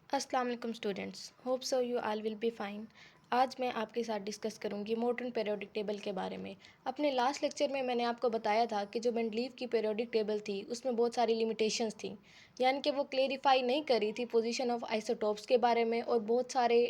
अस्सलाम वालेकुम students, hope so you all will be fine. आज मैं आपके साथ डिस्कस करूंगी मॉडर्न पीरियोडिक टेबल के बारे में। अपने लास्ट लेक्चर में मैंने आपको बताया था कि जो मेंडलीव की पीरियोडिक टेबल थी उसमें बहुत सारी लिमिटेशंस थी, यानी कि वो क्लेरिफाई नहीं करी थी पोजीशन ऑफ आइसोटोप्स के बारे में, और बहुत सारे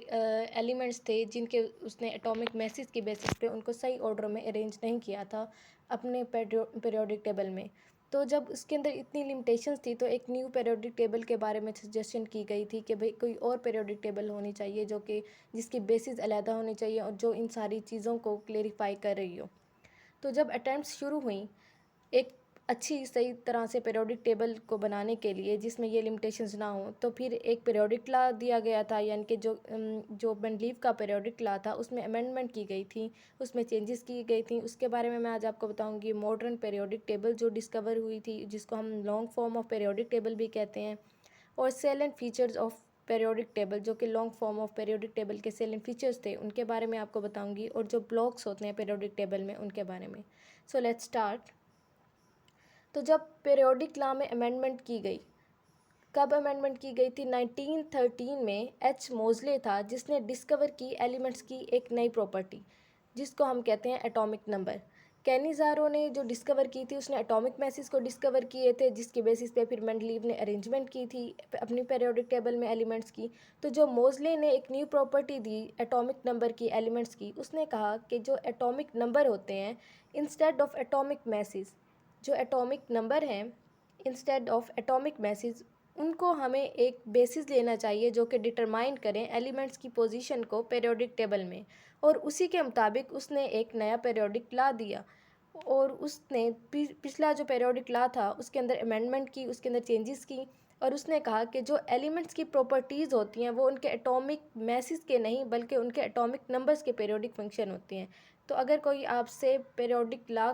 एलिमेंट्स थे जिनके उसने एटॉमिक मैसेज की बेसिस पे उनको सही ऑर्डर में अरेंज नहीं किया था अपने पीरियोडिक टेबल में। तो जब उसके अंदर इतनी लिमिटेशंस थी तो एक न्यू पीरियोडिक टेबल के बारे में सजेशन की गई थी कि भाई कोई और पीरियोडिक टेबल होनी चाहिए जो कि जिसकी बेसिस अलहदा होनी चाहिए और जो इन सारी चीज़ों को क्लेरिफाई कर रही हो। तो जब अटैम्प्ट्स शुरू हुई एक अच्छी सही तरह से पीरियोडिक टेबल को बनाने के लिए जिसमें ये लिमिटेशंस ना हो, तो फिर एक पीरियोडिक लॉ दिया गया था, यानी कि जो मेंडलीव का पीरियोडिक लॉ था उसमें अमेंडमेंट की गई थी, उसमें चेंजेस की गई थी। उसके बारे में मैं आज आपको बताऊंगी। मॉडर्न पीरियोडिक टेबल जो डिस्कवर हुई थी, जिसको हम long form of periodic table भी कहते हैं, और salient features of periodic table जो कि long form of periodic table के सेलेंट फीचर्स थे उनके बारे में आपको बताऊंगी, और जो ब्लॉक्स होते हैं पीरियोडिक टेबल में उनके बारे में। So let's start. तो जब पीरियोडिक लॉ में अमेंडमेंट की गई, कब अमेंडमेंट की गई थी? 1913 में एच मोजले था जिसने डिस्कवर की एलिमेंट्स की एक नई प्रॉपर्टी जिसको हम कहते हैं एटॉमिक नंबर। कैनिज़ारो ने जो डिस्कवर की थी उसने एटॉमिक मैसेज को डिस्कवर किए थे, जिसकी बेसिस पे फिर मेंडलीव ने अरेंजमेंट की थी अपनी पीरियोडिक टेबल में एलिमेंट्स की। तो जो मोजले ने एक न्यू प्रॉपर्टी दी एटॉमिक नंबर की एलिमेंट्स की, उसने कहा कि जो एटॉमिक नंबर होते हैं इंस्टेड ऑफ एटॉमिक मैसेज, जो एटॉमिक नंबर हैं इंस्टेड ऑफ एटॉमिक मैसेज, उनको हमें एक बेसिस लेना चाहिए जो कि डिटरमाइन करें एलिमेंट्स की पोजीशन को पीरियोडिक टेबल में। और उसी के मुताबिक उसने एक नया पीरियोडिक लॉ दिया, और उसने पिछला जो पीरियोडिक लॉ था उसके अंदर अमेंडमेंट की, उसके अंदर चेंजेस की, और उसने कहा कि जो एलिमेंट्स की प्रॉपर्टीज़ होती हैं वो उनके एटॉमिक मैसेज के नहीं बल्कि उनके एटॉमिक नंबर्स के पीरियोडिक फंक्शन होती हैं। तो अगर कोई आपसे पीरियोडिक लॉ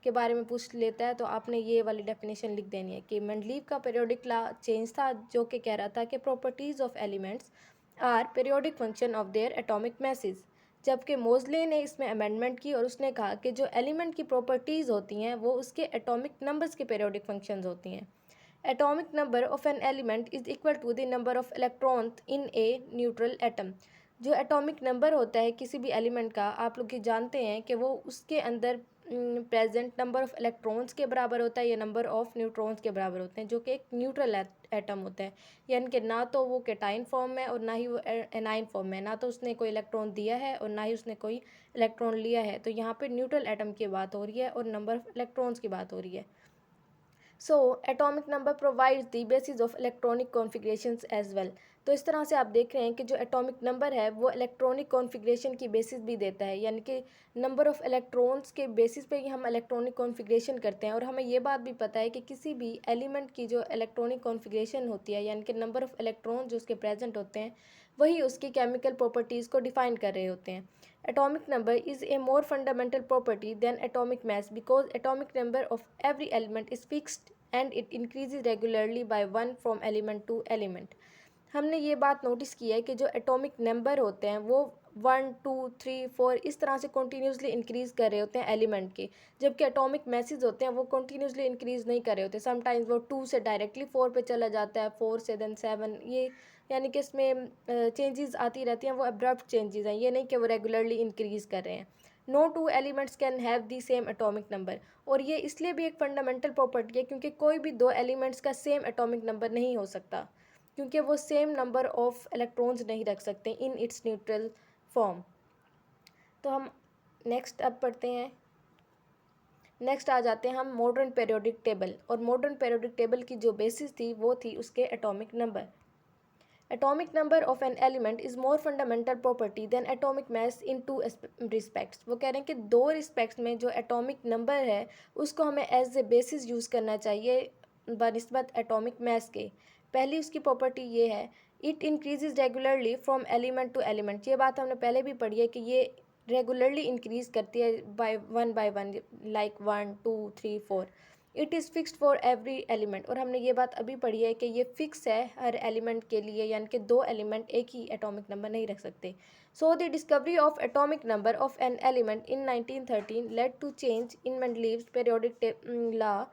के बारे में पूछ लेता है तो आपने ये वाली डेफिनेशन लिख देनी है कि मेंडलीव का पीरियोडिक लॉ चेंज था जो कि कह रहा था कि properties of elements are periodic function of their atomic masses. जबकि मोजले ने इसमें अमेंडमेंट की और उसने कहा कि जो एलिमेंट की प्रॉपर्टीज़ होती हैं वो उसके एटॉमिक नंबर्स के पीरियोडिक फंक्शंस होती हैं। Atomic number of an element is equal to the number of electron in a neutral atom. जो एटॉमिक नंबर होता है किसी भी एलिमेंट का, आप लोग ये जानते हैं कि वो उसके अंदर प्रेजेंट नंबर ऑफ इलेक्ट्रॉन्स के बराबर होता है या नंबर ऑफ न्यूट्रॉन्स के बराबर होते हैं, जो कि एक न्यूट्रल एटम होता है। यानी कि ना तो वो केटाइन फॉर्म में और ना ही वो एनाइन फॉर्म में, ना तो उसने कोई इलेक्ट्रॉन दिया है और ना ही उसने कोई इलेक्ट्रॉन लिया है। तो यहाँ पे न्यूट्रल एटम की बात हो रही है और नंबर ऑफ इलेक्ट्रॉन्स की बात हो रही है। So atomic number provides the basis of electronic configurations as well. तो इस तरह से आप देख रहे हैं कि जो एटॉमिक नंबर है वो इलेक्ट्रॉनिक कॉन्फ़िगरेशन की बेसिस भी देता है, यानी कि नंबर ऑफ़ इलेक्ट्रॉन्स के बेसिस पे ही हम इलेक्ट्रॉनिक कॉन्फ़िगरेशन करते हैं। और हमें ये बात भी पता है कि किसी भी एलिमेंट की जो इलेक्ट्रॉनिक कॉन्फ़िगरेशन होती है, यानी कि नंबर ऑफ़ इलेक्ट्रॉन जो उसके प्रेजेंट होते हैं, वही उसकी केमिकल प्रॉपर्टीज़ को डिफाइन कर रहे होते हैं। Atomic number is a more fundamental property than atomic mass because atomic number of every element is fixed and it increases regularly by 1 from element to element। हमने ये बात नोटिस की है कि जो एटॉमिक नंबर होते हैं वो 1 2 3 4 इस तरह से कंटिन्यूसली इंक्रीज़ कर रहे होते हैं एलिमेंट के, जबकि एटॉमिक मैसेज होते हैं वो कंटिन्यूसली इंक्रीज़ नहीं कर रहे होते। समटाइम्स वो 2 से डायरेक्टली 4 पे चला जाता है, 4 से देन 7, ये यानी कि इसमें चेंजेस आती रहती हैं, वो अब्रप्ट चेंजेस हैं, ये नहीं कि वो रेगुलरली इंक्रीज़ कर रहे हैं। No two elements can have the same atomic number, और ये इसलिए भी एक फंडामेंटल प्रॉपर्टी है क्योंकि कोई भी दो एलिमेंट्स का सेम एटॉमिक नंबर नहीं हो सकता, क्योंकि वो सेम नंबर ऑफ इलेक्ट्रॉन्स नहीं रख सकते इन इट्स न्यूट्रल फॉर्म। तो हम नेक्स्ट अब पढ़ते हैं। नेक्स्ट आ जाते हैं हम मॉडर्न पीरियोडिक टेबल, और मॉडर्न पीरियोडिक टेबल की जो बेसिस थी वो थी उसके atomic number. Atomic number of an element is more fundamental property than atomic mass in two respects। वो कह रहे हैं कि दो रिस्पेक्ट्स में जो एटॉमिक नंबर है उसको हमें एज ए बेसिस यूज़ करना चाहिए बनिस्बत एटॉमिक मास के। पहली उसकी प्रॉपर्टी ये है, it increases regularly from element to element. ये बात हमने पहले भी पढ़ी है कि ये रेगुलरली इंक्रीज़ करती है by one, like 1 2 3 4। It is fixed for every element, और हमने ये बात अभी पढ़ी है कि ये फिक्स है हर एलिमेंट के लिए, यानी कि दो एलिमेंट एक ही एटॉमिक नंबर नहीं रख सकते। So the discovery of atomic number of an element in 1913 led to change in Mendeleev's periodic law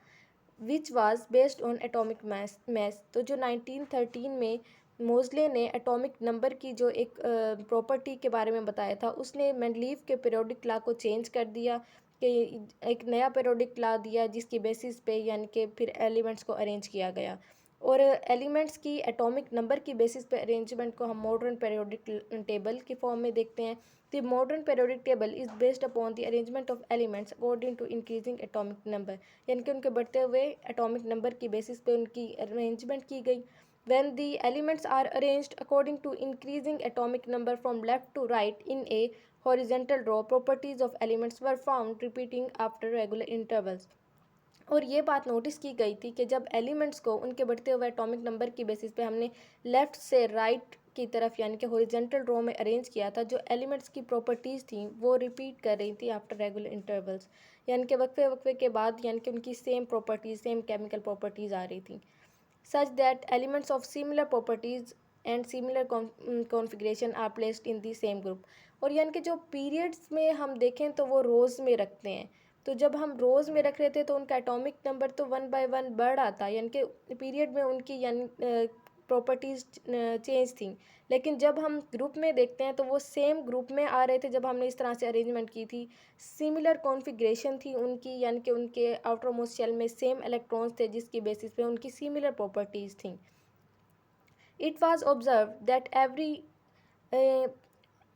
which was based on atomic mass. तो जो 1913 में मोज़ले ने एटॉमिक नंबर की जो एक प्रॉपर्टी के बारे में बताया था, उसने मेंडलीव के पीरियोडिक लॉ को चेंज कर दिया कि एक नया पीरियोडिक लॉ दिया जिसकी बेसिस पे यानी कि फिर एलिमेंट्स को अरेंज किया गया। और एलिमेंट्स की एटॉमिक नंबर की बेसिस पे अरेंजमेंट को हम मॉडर्न पीरियोडिक टेबल की फॉर्म में देखते हैं। The modern periodic table is based upon the arrangement of elements according to increasing atomic number, यानी कि उनके बढ़ते हुए एटॉमिक नंबर की बेसिस पे उनकी अरेंजमेंट की गई। When the elements are arranged according to increasing atomic number from left to right in a horizontal row, properties of elements were found repeating after regular intervals. और ये बात notice की गई थी कि जब एलिमेंट्स को उनके बढ़ते हुए एटॉमिक नंबर की बेसिस पे हमने लेफ़्ट से राइट की तरफ यानी कि हॉरिजॉन्टल रो में अरेंज किया था, जो एलिमेंट्स की प्रॉपर्टीज़ थी वो रिपीट कर रही थी आफ्टर रेगुलर इंटरवल्स, यानी कि वक्फे वक्फे के बाद यानी कि उनकी same properties, same chemical properties आ रही थी, such that elements of similar properties and similar configuration are placed in the same group। और यानी कि जो पीरियड्स में हम देखें तो वो रोज़ में रखते हैं, तो जब हम रोज़ में रख रहे थे तो उनका एटॉमिक नंबर तो 1 by 1 बढ़ आता, यानी कि पीरियड में उनकी यानी प्रॉपर्टीज़ चेंज थी। लेकिन जब हम ग्रुप में देखते हैं तो वो सेम ग्रुप में आ रहे थे जब हमने इस तरह से अरेंजमेंट की थी। सिमिलर कॉन्फ़िगरेशन थी उनकी, यानी कि उनके आउटर मोस्ट शेल में सेम इलेक्ट्रॉन्स थे जिसकी बेसिस पे उनकी सिमिलर प्रॉपर्टीज़ थी। It was observe that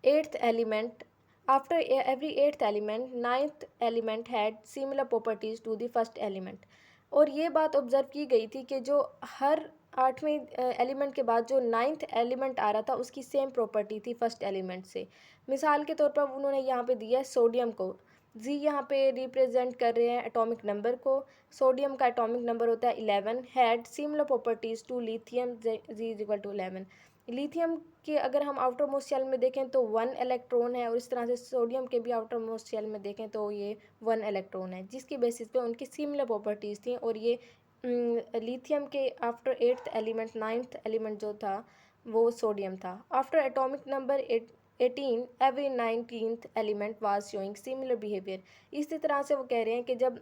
eighth element every eighth element ninth element had similar properties to the first element। और ये बात ऑब्जर्व की गई थी कि जो हर आठवें एलिमेंट के बाद जो नाइन्थ एलिमेंट आ रहा था उसकी सेम प्रॉपर्टी थी फर्स्ट एलिमेंट से। मिसाल के तौर पर उन्होंने यहाँ पे दिया है सोडियम को, जी यहाँ पे रिप्रेजेंट कर रहे हैं एटॉमिक नंबर को। सोडियम का एटॉमिक नंबर होता है 11, had similar properties to lithium, Z is equal to 11। Lithium के अगर हम आउटर मोस्ट शेल में देखें तो 1 इलेक्ट्रॉन है, और इस तरह से सोडियम के भी आउटर मोस्ट शेल में देखें तो ये 1 इलेक्ट्रॉन है, जिसकी बेसिस पे उनकी सिमिलर प्रॉपर्टीज़ थी। और ये लिथियम के after eighth element ninth element जो था वो सोडियम था। After atomic number 18 every 19th element was showing similar behaviour. इसी तरह से वो कह रहे हैं कि जब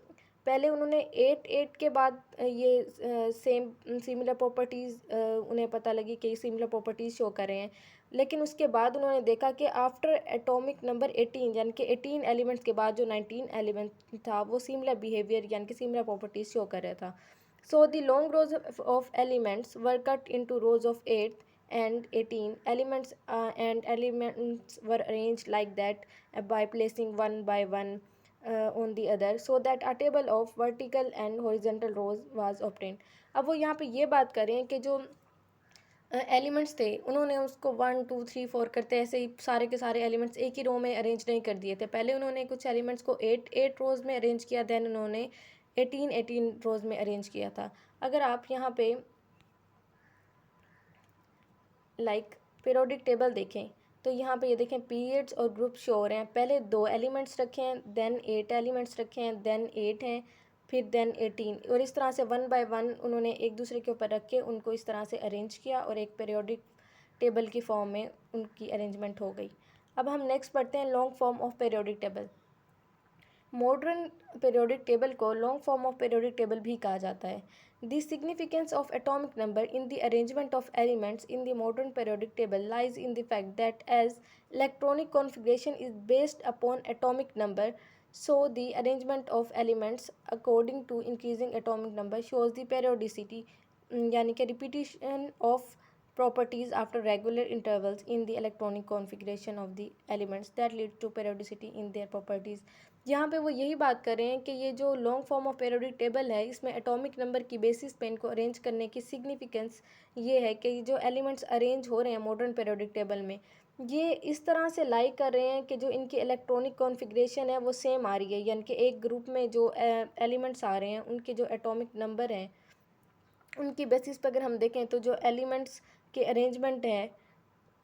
पहले उन्होंने 8 के बाद ये सेम सिमिलर प्रॉपर्टीज़ उन्हें पता लगी कि सिमिलर प्रॉपर्टीज़ शो कर रहे हैं, लेकिन उसके बाद उन्होंने देखा कि आफ्टर एटॉमिक नंबर 18 यानी कि 18 एलिमेंट्स के बाद जो 19 एलिमेंट था वो सिमिलर बिहेवियर यानी कि सिमिलर प्रॉपर्टीज़ शो कर रहा था। So the long rose of elements were cut into rose of 8 and 18 elements, and elements were arranged like that by placing one by one on the other, so that a table of vertical and horizontal rows was obtained। अब वो यहाँ पे ये बात करें कि जो elements थे उन्होंने उसको 1 2 3 4 करते ऐसे ही सारे के सारे एलिमेंट्स एक ही रो में अरेंज नहीं कर दिए थे। पहले उन्होंने कुछ एलिमेंट्स को 8 रोज़ में अरेंज किया, देन उन्होंने 18 रोज़ में अरेंज किया था। अगर आप यहाँ पे पीरियोडिक टेबल देखें तो यहाँ पे ये देखें पीरियड्स और ग्रुप शो हो रहे हैं। पहले 2 एलिमेंट्स रखे हैं, देन 8 एलिमेंट्स रखे हैं, देन 8 हैं, फिर देन 18, और इस तरह से 1 by 1 उन्होंने एक दूसरे के ऊपर रख के उनको इस तरह से अरेंज किया और एक पीरियोडिक टेबल की फॉर्म में उनकी अरेंजमेंट हो गई। अब हम नेक्स्ट पढ़ते हैं long form of periodic table. Modern periodic table को long form of periodic table भी कहा जाता है। The significance of atomic number in the arrangement of elements in the modern periodic table lies in the fact that as electronic configuration is based upon atomic number, so the arrangement of elements according to increasing atomic number shows the periodicity, यानी कि repetition of properties after regular intervals in the electronic configuration of the elements that lead to periodicity in their properties। यहाँ पे वो यही बात कर रहे हैं कि ये जो long form of periodic table है इसमें एटॉमिक नंबर की बेसिस पे इनको अरेंज करने की सिग्निफिकेंस ये है कि जो एलिमेंट्स अरेंज हो रहे हैं मॉडर्न पीरियोडिक टेबल में ये इस तरह से लाई कर रहे हैं कि जो इनकी इलेक्ट्रॉनिक कॉन्फ़िगरेशन है वो सेम आ रही है, यानी कि एक ग्रुप में जो एलिमेंट्स आ रहे हैं उनके जो एटॉमिक नंबर हैं उनकी बेसिस पर अगर हम देखें तो जो एलिमेंट्स के अरेंजमेंट हैं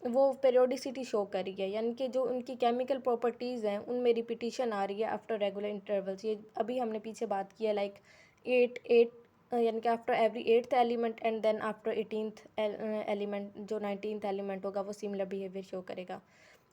वो पेरियोडिसिटी शो कर रही है, यानी कि जो उनकी केमिकल प्रॉपर्टीज़ हैं उनमें रिपीटिशन आ रही है आफ्टर रेगुलर इंटरवल्स। ये अभी हमने पीछे बात की है लाइक 8 यानी कि after every 8th element and then after 18th element जो 19th एलिमेंट होगा वो सिमिलर बिहेवियर शो करेगा।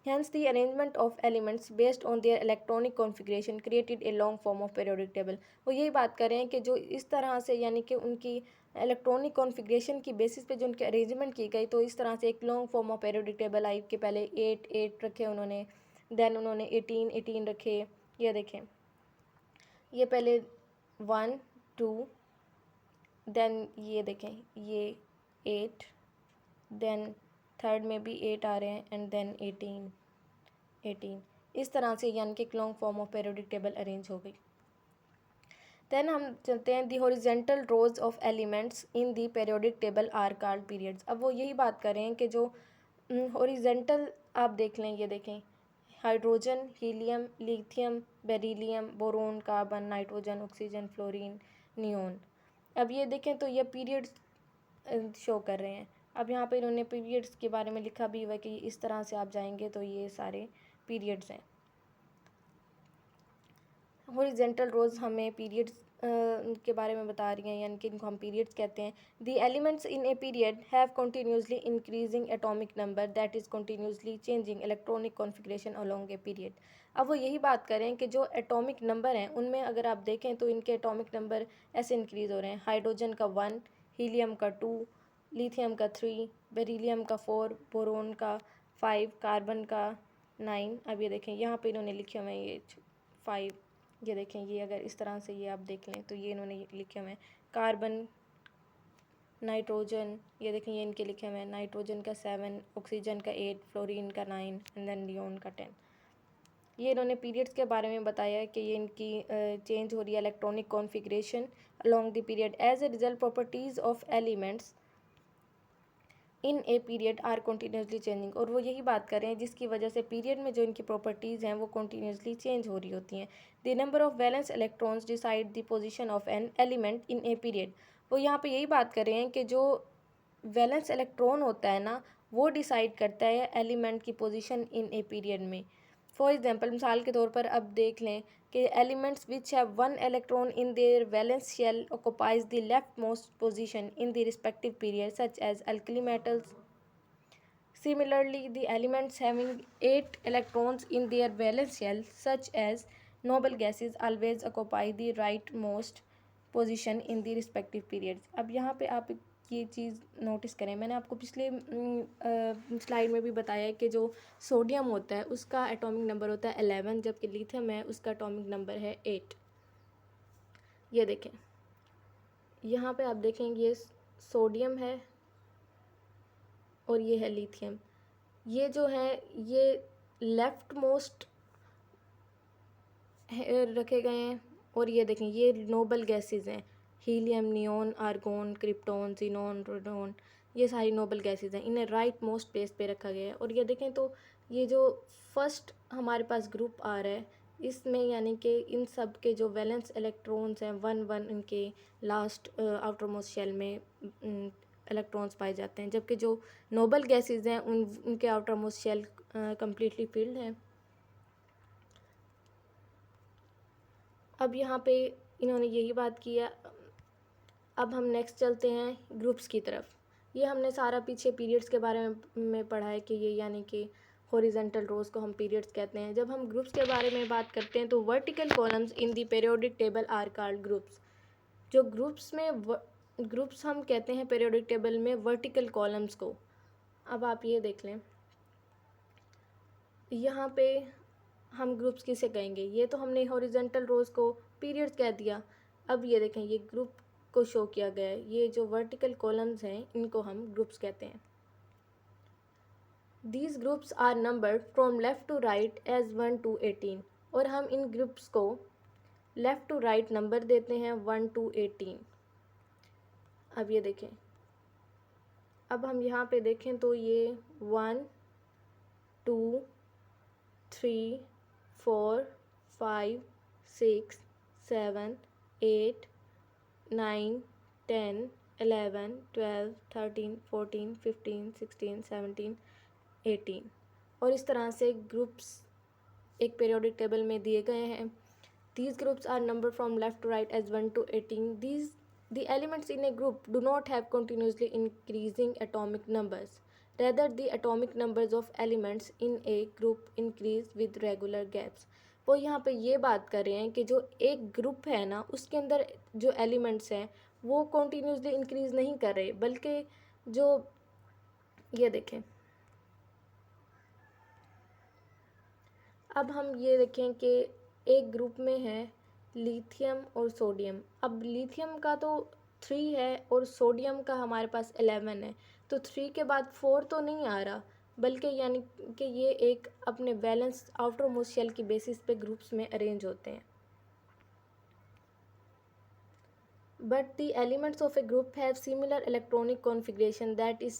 Hence, the arrangement of elements based on their electronic configuration created a long form of periodic table। वो यही बात कर रहे हैं कि जो इस तरह से यानी कि उनकी इलेक्ट्रॉनिक कॉन्फ़िगरेशन की बेसिस पे जो उनकी अरेंजमेंट की गई, तो इस तरह से एक long form of periodic table I कि पहले 8 रखे उन्होंने, देन उन्होंने 18 रखे। ये देखें, ये पहले 1 2, देन ये देखें ये 8, देन थर्ड में भी 8 आ रहे हैं, एंड देन 18। इस तरह से यानी कि एक long form of periodic table arrange हो गई। देन हम चलते हैं, the horizontal rows of elements in the periodic table are called periods. अब वो यही बात कर रहे हैं कि जो हॉरिजेंटल आप देख लें, ये देखें, hydrogen, helium, lithium, beryllium, boron, carbon, nitrogen, oxygen, fluorine, neon. अब ये देखें तो ये पीरियड्स शो कर रहे हैं। अब यहाँ पे इन्होंने पीरियड्स के बारे में लिखा भी हुआ है कि इस तरह से आप जाएंगे तो ये सारे पीरियड्स हैं। हॉरिजेंटल रोज हमें पीरियड्स के बारे में बता रही हैं, यानी कि इनको हम पीरियड्स कहते हैं। The elements in a period have continuously increasing atomic number that is continuously changing electronic configuration along a period. अब वो यही बात करें कि जो एटॉमिक नंबर हैं उनमें अगर आप देखें तो इनके एटॉमिक नंबर ऐसे इंक्रीज़ हो रहे हैं। हाइड्रोजन का 1, हीलियम का 2, लिथियम का 3, बेरिलियम का 4, बोरोन का 5, कार्बन का 9। अब ये देखें यहाँ पे इन्होंने लिखे हुए हैं ये 5। ये देखें, ये अगर इस तरह से ये आप देख लें तो ये इन्होंने लिखे हुए हैं कार्बन, नाइट्रोजन, ये देखें ये इनके लिखे हुए हैं, नाइट्रोजन का 7, ऑक्सीजन का 8, फ्लोरीन का 9, एंड देन नियोन का 10। ये इन्होंने पीरियड्स के बारे में बताया है कि ये इनकी चेंज हो रही है electronic configuration along the period as a result properties of elements in a period are continuously changing. और वो यही बात कर रहे हैं जिसकी वजह से पीरियड में जो इनकी प्रॉपर्टीज़ हैं वो कंटिन्यूसली चेंज हो रही होती हैं। The number of valence electrons decide the position of an element in a period. वो यहाँ पे यही बात कर रहे हैं कि जो वैलेंस इलेक्ट्रॉन होता है ना, वो डिसाइड करता है एलिमेंट की पोजीशन इन ए पीरियड में। फॉर एग्जांपल, मिसाल के तौर पर अब देख लें कि elements which have 1 electron in their valence shell occupies the left most position in the respective period such as alkali metals. Similarly, the elements having 8 electrons in their valence shell, such as noble gases, always occupy the rightmost position in the respective periods. अब यहाँ पे आप ये चीज़ notice करें, मैंने आपको पिछले slide में भी बताया है कि जो सोडियम होता है उसका एटॉमिक नंबर होता है 11, जबकि लिथियम है उसका एटॉमिक नंबर है 8। ये देखें, यहाँ पे आप देखेंगे ये सोडियम है और ये है लिथियम। ये जो है ये लेफ्ट मोस्ट रखे गए हैं, और ये देखें ये नोबल गैसेस हैं, helium, neon, argon, krypton, xenon, radon, ये सारी नोबल गैसेस हैं, इन्हें राइट मोस्ट प्लेस पे रखा गया है। और ये देखें तो ये जो फर्स्ट हमारे पास ग्रुप आ रहा है इसमें यानी कि इन सब के जो वैलेंस इलेक्ट्रॉन्स हैं 1 इनके लास्ट आउटर मोस्ट शेल में इलेक्ट्रॉन्स पाए जाते हैं, जबकि जो नोबल गैसेस हैं उनके outer most shell completely filled हैं। अब यहाँ पे इन्होंने यही बात की है। अब हम नेक्स्ट चलते हैं ग्रुप्स की तरफ। ये हमने सारा पीछे पीरियड्स के बारे में पढ़ा है कि ये यानी कि हॉरिजेंटल रोज को हम पीरियड्स कहते हैं। जब हम ग्रुप्स के बारे में बात करते हैं तो vertical columns in the periodic table are called groups. जो ग्रुप्स हम कहते हैं पीरियोडिक टेबल में वर्टिकल कॉलम्स को। अब आप ये देख लें, यहाँ पे हम ग्रुप्स किसे कहेंगे, ये तो हमने हॉरिजेंटल रोज को पीरियड्स कह दिया। अब ये देखें ये ग्रुप को शो किया गया है, ये जो वर्टिकल कॉलम्स हैं इनको हम ग्रुप्स कहते हैं। These groups are numbered from left to right as 1 to 18, और हम इन ग्रुप्स को लेफ़्ट टू राइट नंबर देते हैं 1 to 18। अब ये देखें, अब हम यहाँ पे देखें तो ये 1 2 3 4 5 6 7 8 9 10 11 12 13 14 15 16 17 18, और इस तरह से ग्रुप्स एक पीरियोडिक टेबल में दिए गए हैं। These groups are numbered from left to right as 1 to 18. The elements in a group do not have continuously increasing atomic numbers. Rather, the atomic numbers of elements in a group increase with regular gaps. वो यहाँ पे ये बात कर रहे हैं कि जो एक ग्रुप है ना उसके अंदर जो एलिमेंट्स हैं वो कॉन्टीन्यूसली इंक्रीज़ नहीं कर रहे, बल्कि जो ये देखें, अब हम ये देखें कि एक ग्रुप में है लिथियम और सोडियम। अब लिथियम का तो 3 है और सोडियम का हमारे पास 11 है, तो 3 के बाद 4 तो नहीं आ रहा, बल्कि यानी कि ये एक अपने बैलेंस आउटर मोस्ट शेल की बेसिस पे ग्रुप्स में अरेंज होते हैं। But the elements of a group have similar electronic configuration, that is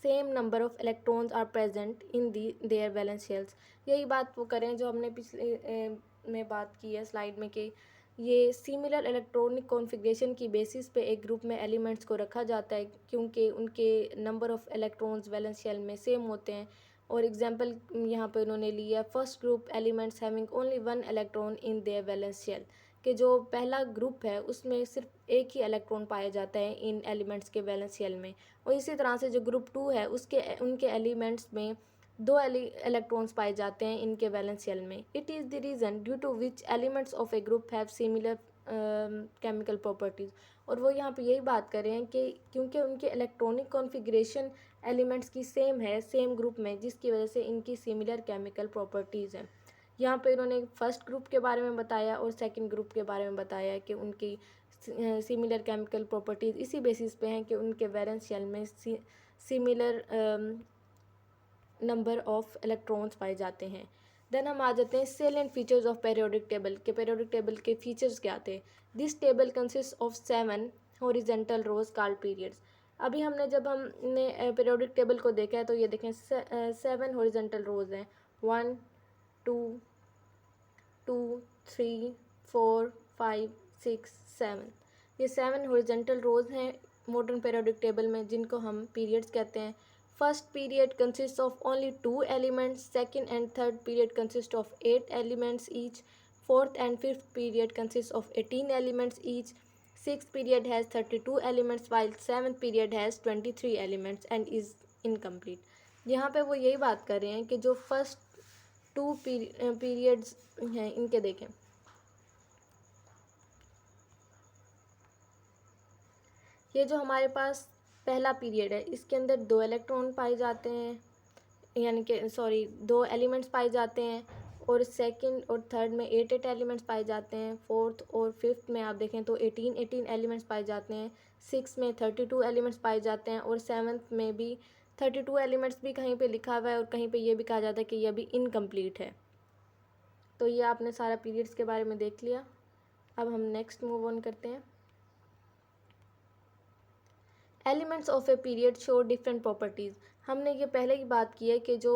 same number of electrons are present in their valence shells। यही बात वो करें जो हमने पिछले में बात की है स्लाइड में कि ये सिमिलर इलेक्ट्रॉनिक कॉन्फ़िगरेशन की बेसिस पे एक ग्रुप में एलिमेंट्स को रखा जाता है, क्योंकि उनके number of electrons valence shell में सेम होते हैं। और एग्जांपल यहाँ पे उन्होंने लिया first group elements having only 1 electron in their valence shell, कि जो पहला ग्रुप है उसमें सिर्फ एक ही इलेक्ट्रॉन पाया जाता है इन एलिमेंट्स के वैलेंस शेल में। और इसी तरह से जो ग्रुप 2 है उसके उनके एलिमेंट्स में 2 इलेक्ट्रॉन्स पाए जाते हैं इनके वैलेंस शेल में। It is the reason due to which elements of a group have similar chemical properties. और वो यहाँ पे यही बात कर रहे हैं कि क्योंकि उनके इलेक्ट्रॉनिक कॉन्फ़िगरेशन एलिमेंट्स की सेम है सेम ग्रुप में, जिसकी वजह से इनकी सिमिलर केमिकल प्रॉपर्टीज़ हैं। यहाँ पे इन्होंने फर्स्ट ग्रुप के बारे में बताया और सेकंड ग्रुप के बारे में बताया कि उनकी सिमिलर केमिकल प्रॉपर्टीज़ इसी बेसिस पे हैं कि उनके वैलेंस शेल में सिमिलर नंबर ऑफ इलेक्ट्रॉन्स पाए जाते हैं। देन हम आ जाते हैं salient features of periodic table के। पीरियोडिक टेबल के फीचर्स क्या थे? This table consist of 7 horizontal rows called periods. अभी हमने पीरियोडिक टेबल को देखा है तो ये देखें 7 हॉरिजेंटल रोज हैं, 1 2 2 3 4 5 6 7। ये 7 हॉरिजेंटल रोज हैं मॉडर्न पीरियोडिक टेबल में, जिनको हम पीरियड्स कहते हैं। First period consists of only 2 elements, second and third period consist of 8 elements each, fourth and fifth period consists of 18 elements each, sixth period has 32 elements while seventh period has 23 elements and is incomplete। यहाँ पे वो यही बात कर रहे हैं कि जो फर्स्ट 2 पीरियड्स हैं इनके देखें, ये जो हमारे पास पहला पीरियड है इसके अंदर 2 इलेक्ट्रॉन पाए जाते हैं, यानी कि 2 एलिमेंट्स पाए जाते हैं। और सेकंड और थर्ड में 8 एलिमेंट्स पाए जाते हैं। फोर्थ और फिफ्थ में आप देखें तो 18 एलिमेंट्स पाए जाते हैं। सिक्स में 32 एलिमेंट्स पाए जाते हैं और सेवन्थ में भी 32 एलिमेंट्स भी कहीं पे लिखा हुआ है और कहीं पे ये भी कहा जाता है कि ये अभी इनकम्प्लीट है। तो ये आपने सारा पीरियड्स के बारे में देख लिया। अब हम नेक्स्ट मूव ऑन करते हैं। Elements of a period show different properties. हमने ये पहले ही बात की है कि जो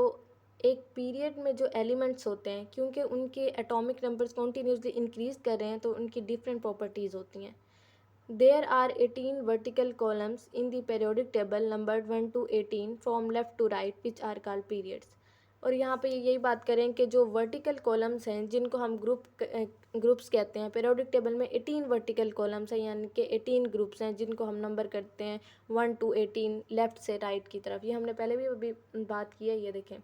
एक पीरियड में जो एलिमेंट्स होते हैं, क्योंकि उनके एटॉमिक नंबर्स कॉन्टीन्यूसली इंक्रीज़ कर रहे हैं तो उनकी डिफरेंट प्रॉपर्टीज़ होती हैं। There are 18 vertical columns in the periodic table numbered 1 to 18 from left to right which are called periods. और यहाँ पे यही बात करें कि जो वर्टिकल कॉलम्स हैं जिनको हम ग्रुप्स कहते हैं, पीरियोडिक टेबल में 18 वर्टिकल कॉलम्स हैं, यानी कि 18 ग्रुप्स हैं जिनको हम नंबर करते हैं 1 to 18 लेफ़्ट से राइट की तरफ। ये हमने पहले भी अभी बात की है। ये देखें,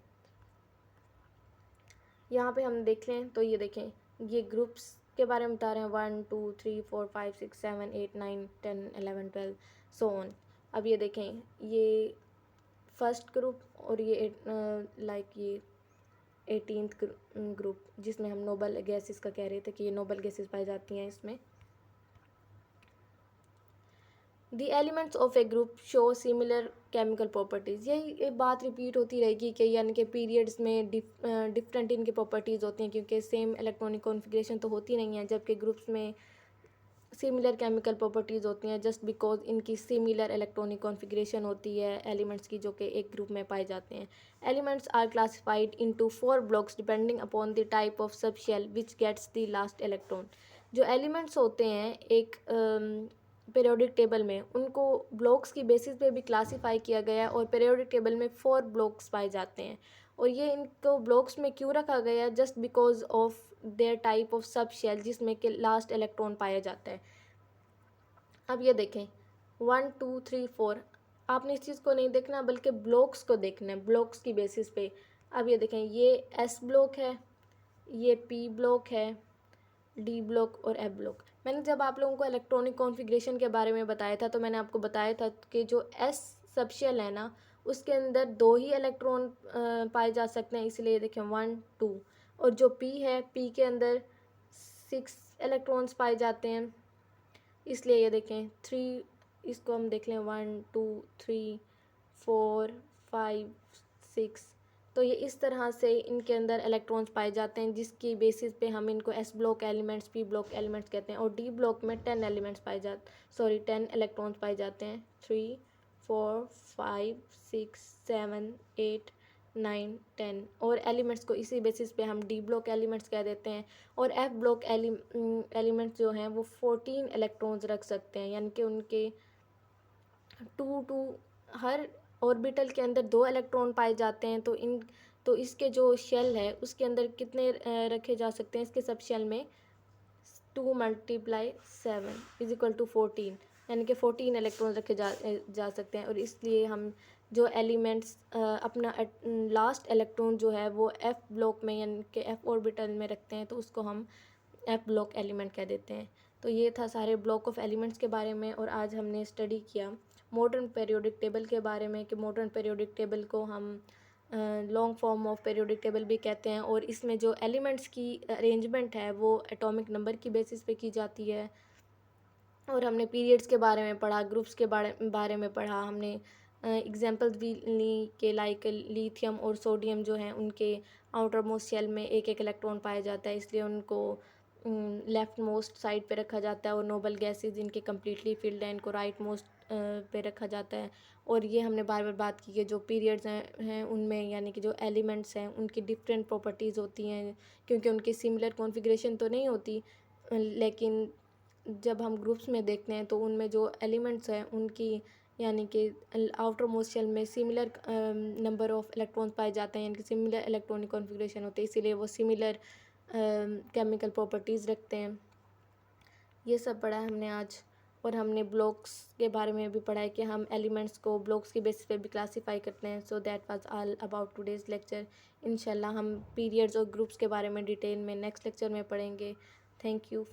यहाँ पे हम देख लें तो ये देखें ये ग्रुप्स के बारे में बता रहे हैं 1 2 3 4 5 6 7 8 9 10 11 12 सो ऑन। अब ये देखें ये फर्स्ट ग्रुप और ये ये 18th ग्रुप जिसमें हम नोबल गैसेस का कह रहे थे कि ये नोबल गैसेस पाई जाती हैं इसमें। The elements of a group show similar chemical properties. यही एक बात रिपीट होती रहेगी कि यानी कि पीरियड्स में डिफरेंट इनकी प्रॉपर्टीज़ होती हैं, क्योंकि सेम इलेक्ट्रॉनिक कॉन्फ़िगरेशन तो होती नहीं है, जबकि ग्रुप्स में सिमिलर केमिकल प्रॉपर्टीज़ होती हैं जस्ट बिकॉज इनकी सिमिलर इलेक्ट्रॉनिक कॉन्फ़िगरेशन होती है एलिमेंट्स की, जो कि एक ग्रुप में पाए जाते हैं। Elements are classified into 4 blocks depending upon the type of sub shell which gets the last electron. जो एलिमेंट्स होते हैं एक पीरियोडिक टेबल में, उनको ब्लॉक्स की बेसिस पे भी क्लासीफाई किया गया है और पीरियोडिक टेबल में 4 ब्लॉक्स पाए जाते हैं। और ये इनको ब्लॉक्स में क्यों रखा गया है? Just because of their type of sub shell जिसमें कि लास्ट इलेक्ट्रॉन पाया जाता है। अब ये देखें 1 2 3 4, आपने इस चीज़ को नहीं देखना बल्कि ब्लॉक्स को देखना है, ब्लॉक्स की बेसिस पे। अब ये देखें ये एस ब्लॉक है, ये पी ब्लॉक है, डी ब्लॉक और एफ ब्लॉक। मैंने जब आप लोगों को इलेक्ट्रॉनिक कॉन्फ़िगरेशन के बारे में बताया था, तो मैंने आपको बताया था कि जो एस सबशेल है ना, उसके अंदर 2 ही इलेक्ट्रॉन पाए जा सकते हैं, इसलिए देखें 1 2। और जो पी है, पी के अंदर 6 इलेक्ट्रॉन्स पाए जाते हैं, इसलिए ये देखें 3। इसको हम देख लें 1 2 3 4 5 6। तो ये इस तरह से इनके अंदर इलेक्ट्रॉन्स पाए जाते हैं, जिसकी बेसिस पे हम इनको S block elements, P block elements कहते हैं। और डी ब्लॉक में 10 एलिमेंट्स पाए जाते, सॉरी 10 इलेक्ट्रॉन्स पाए जाते हैं। 3 4 5 6 7 8 9 10। और एलिमेंट्स को इसी बेसिस पे हम डी ब्लॉक एलिमेंट्स कह देते हैं। और एफ ब्लॉक एलिमेंट्स जो हैं वो 14 इलेक्ट्रॉन्स रख सकते हैं, यानी कि उनके 2 हर ऑर्बिटल के अंदर 2 इलेक्ट्रॉन पाए जाते हैं। तो इसके जो शेल है उसके अंदर कितने रखे जा सकते हैं, इसके सब शेल में 2 × 7 = 14, यानी कि 14 इलेक्ट्रॉन रखे जा सकते हैं। और इसलिए हम जो एलिमेंट्स अपना लास्ट इलेक्ट्रॉन जो है वो एफ ब्लॉक में, यानी कि एफ ऑर्बिटल में रखते हैं, तो उसको हम एफ ब्लॉक एलिमेंट कह देते हैं। तो ये था सारे ब्लॉक ऑफ एलिमेंट्स के बारे में। और आज हमने स्टडी किया मॉडर्न पीरियोडिक टेबल के बारे में, कि मॉडर्न पीरियोडिक टेबल को हम long form of periodic table भी कहते हैं। और इसमें जो एलिमेंट्स की अरेंजमेंट है वो एटॉमिक नंबर की बेसिस पे की जाती है। और हमने पीरियड्स के बारे में पढ़ा, ग्रुप्स के बारे में पढ़ा। हमने एग्जांपल्स भी ली कि लाइक लिथियम और सोडियम जो हैं उनके आउटर मोस्ट शेल में एक एक इलेक्ट्रॉन पाया जाता है, इसलिए उनको लेफ़्ट मोस्ट साइड पे रखा जाता है। और नोबल गैसेज जिनके कम्प्लीटली फिल्ड हैं, इनको राइट मोस्ट पे रखा जाता है। और ये हमने बार बार बात की कि जो पीरियड्स हैं उनमें, यानी कि जो एलिमेंट्स हैं उनकी डिफरेंट प्रॉपर्टीज़ होती हैं, क्योंकि उनकी सिमिलर कॉन्फ़िगरेशन तो नहीं होती, लेकिन जब हम ग्रुप्स में देखते हैं तो उनमें जो एलिमेंट्स हैं उनकी, यानी कि आउटर मोस्ट शेल में सिमिलर नंबर ऑफ़ इलेक्ट्रॉन्स पाए जाते हैं, यानी कि सिमिलर इलेक्ट्रॉनिक कॉन्फ़िगरेशन होते हैं, इसीलिए वो सिमिलर केमिकल प्रॉपर्टीज़ रखते हैं। ये सब पढ़ा है हमने आज। और हमने ब्लॉक्स के बारे में भी पढ़ा है कि हम एलिमेंट्स को ब्लॉक्स की बेसिस पे भी क्लासीफाई करते हैं। So that was all about today's lecture. इंशाल्लाह हम पीरियड्स और ग्रुप्स के बारे में डिटेल में नेक्स्ट लेक्चर में पढ़ेंगे। Thank you.